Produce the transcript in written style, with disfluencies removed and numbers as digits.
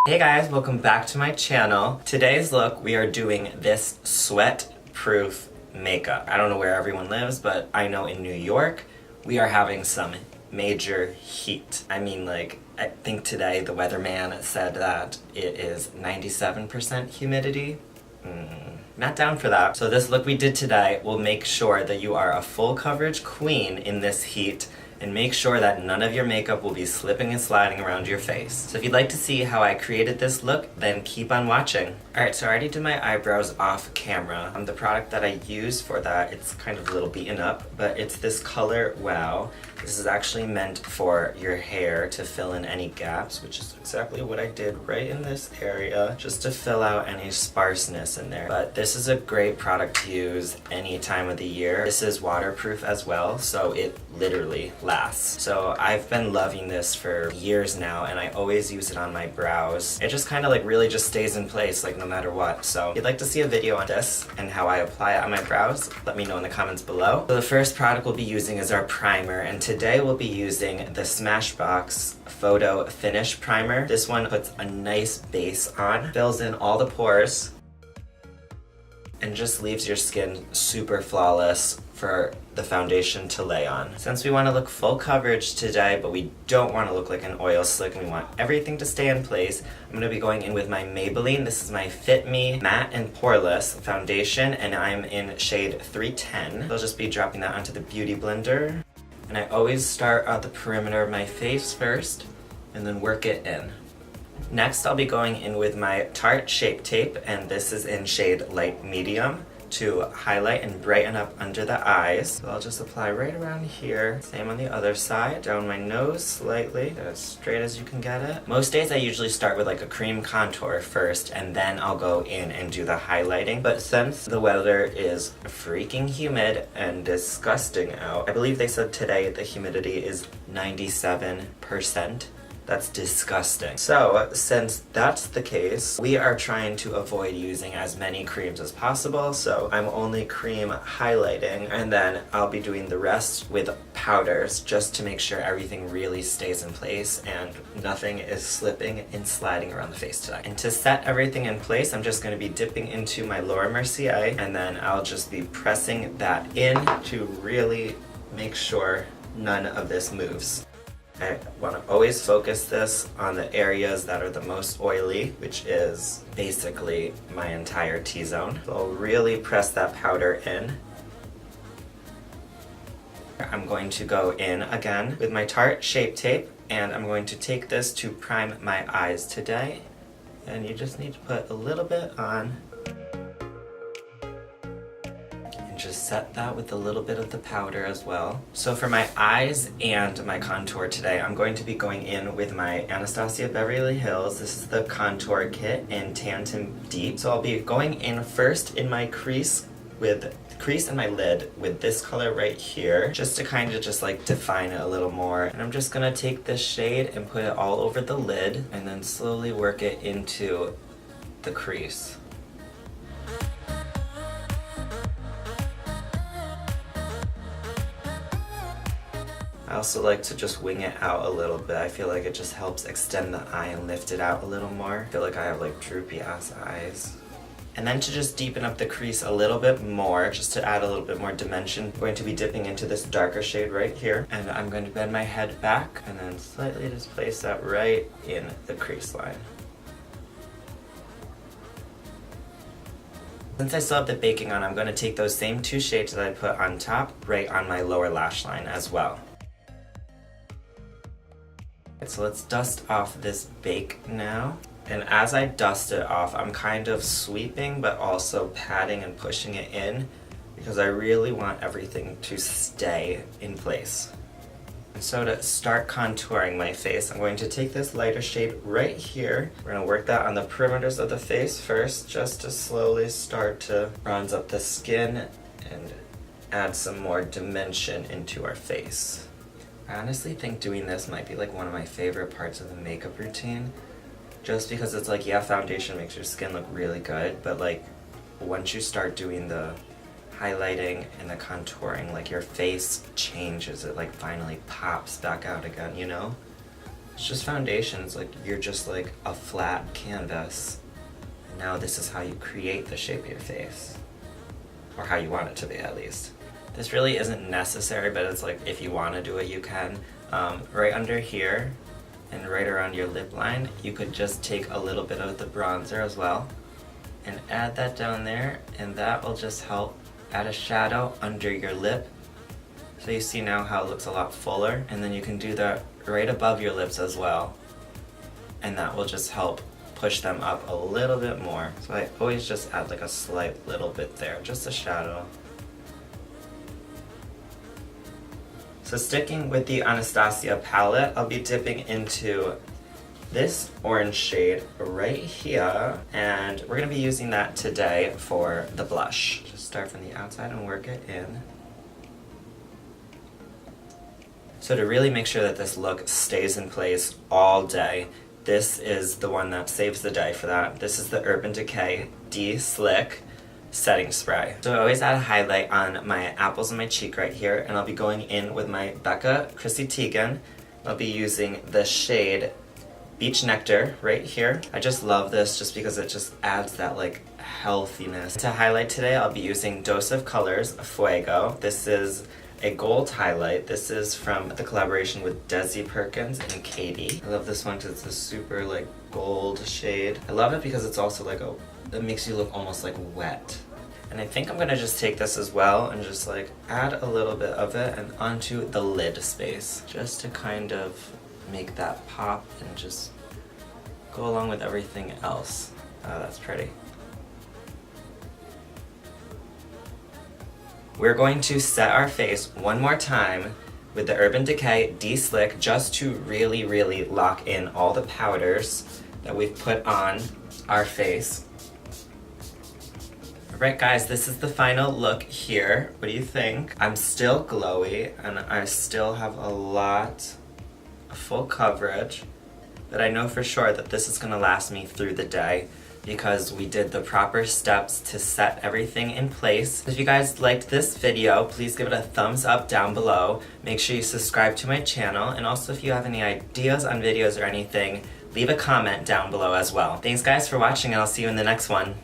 Hey guys, welcome back to my channel. Today's look, we are doing this sweat-proof makeup. I don't know where everyone lives, but I know in New York, we are having some major heat. I mean, like, I think today the weatherman said that it is 97% humidity. Not down for that. So this look we did today will make sure that you are a full coverage queen in this heat and make sure that none of your makeup will be slipping and sliding around your face. So if you'd like to see how I created this look, then keep on watching. Alright, so I already did my eyebrows off camera. The product that I use for that, it's kind of a little beaten up, but it's this color Wow. This is actually meant for your hair to fill in any gaps, which is exactly what I did right in this area, just to fill out any sparseness in there. But this is a great product to use any time of the year. This is waterproof as well, so it literally lasts. So I've been loving this for years now, and I always use it on my brows. It just kind of like really just stays in place, like no matter what. So if you'd like to see a video on this and how I apply it on my brows, let me know in the comments below. So the first product we'll be using is our primer, and today we'll be using the Smashbox Photo Finish Primer. This one puts a nice base on, fills in all the pores, and just leaves your skin super flawless for the foundation to lay on. Since we want to look full coverage today, but we don't want to look like an oil slick and we want everything to stay in place, I'm going to be going in with my Maybelline. This is my Fit Me Matte and Poreless Foundation, and I'm in shade 310. I'll just be dropping that onto the Beauty Blender. And I always start at the perimeter of my face first, and then work it in. Next, I'll be going in with my Tarte Shape Tape, and this is in shade Light Medium, to highlight and brighten up under the eyes. So I'll just apply right around here. Same on the other side. Down my nose slightly, as straight as you can get it. Most days I usually start with like a cream contour first, and then I'll go in and do the highlighting. But since the weather is freaking humid and disgusting out, I believe they said today the humidity is 97%. That's disgusting. So, since that's the case, we are trying to avoid using as many creams as possible, so I'm only cream highlighting, and then I'll be doing the rest with powders just to make sure everything really stays in place and nothing is slipping and sliding around the face today. And to set everything in place, I'm just going to be dipping into my Laura Mercier, and then I'll just be pressing that in to really make sure none of this moves. I want to always focus this on the areas that are the most oily, which is basically my entire T-zone. So I'll really press that powder in. I'm going to go in again with my Tarte Shape Tape, and I'm going to take this to prime my eyes today. And you just need to put a little bit on. Just set that with a little bit of the powder as well. So for my eyes and my contour today, I'm going to be going in with my Anastasia Beverly Hills. This is the contour kit in Tantum Deep. So I'll be going in first in my crease and my lid with this color right here, just to kind of just like define it a little more. And I'm just gonna take this shade and put it all over the lid and then slowly work it into the crease. I also like to just wing it out a little bit. I feel like it just helps extend the eye and lift it out a little more. I feel like I have like droopy ass eyes. And then to just deepen up the crease a little bit more, just to add a little bit more dimension, I'm going to be dipping into this darker shade right here. And I'm going to bend my head back and then slightly just place that right in the crease line. Since I still have the baking on, I'm going to take those same two shades that I put on top right on my lower lash line as well. So let's dust off this bake now. And as I dust it off, I'm kind of sweeping but also patting and pushing it in because I really want everything to stay in place. And so to start contouring my face, I'm going to take this lighter shade right here. We're going to work that on the perimeters of the face first, just to slowly start to bronze up the skin and add some more dimension into our face. I honestly think doing this might be like one of my favorite parts of the makeup routine, just because it's like, yeah, foundation makes your skin look really good, but like once you start doing the highlighting and the contouring, like your face changes, it like finally pops back out again, you know? It's just foundation. It's like you're just like a flat canvas. And now this is how you create the shape of your face. Or how you want it to be, at least. This really isn't necessary, but it's like if you want to do it, you can. Right under here and right around your lip line, you could just take a little bit of the bronzer as well and add that down there, and that will just help add a shadow under your lip. So you see now how it looks a lot fuller, and then you can do that right above your lips as well, and that will just help push them up a little bit more. So I always just add like a slight little bit there, just a shadow. So sticking with the Anastasia palette, I'll be dipping into this orange shade right here, and we're going to be using that today for the blush. Just start from the outside and work it in. So to really make sure that this look stays in place all day, this is the one that saves the day for that. This is the Urban Decay De-Slick Setting Spray. So I always add a highlight on my apples and my cheek right here, and I'll be going in with my Becca Chrissy Teigen. I'll be using the shade Beach Nectar right here. I just love this just because it just adds that like healthiness. To highlight today, I'll be using Dose of Colors Fuego. This is a gold highlight. This is from the collaboration with Desi Perkins and Katie. I love this one because it's a super like gold shade. I love it because it's also like it makes you look almost like wet. And I think I'm gonna just take this as well and just like add a little bit of it and onto the lid space, just to kind of make that pop and just go along with everything else. Oh, that's pretty. We're going to set our face one more time with the Urban Decay De-Slick, just to really, really lock in all the powders that we've put on our face. Alright guys, this is the final look here. What do you think? I'm still glowy and I still have a lot of full coverage, but I know for sure that this is going to last me through the day because we did the proper steps to set everything in place. If you guys liked this video, please give it a thumbs up down below. Make sure you subscribe to my channel, and also if you have any ideas on videos or anything, leave a comment down below as well. Thanks guys for watching, and I'll see you in the next one.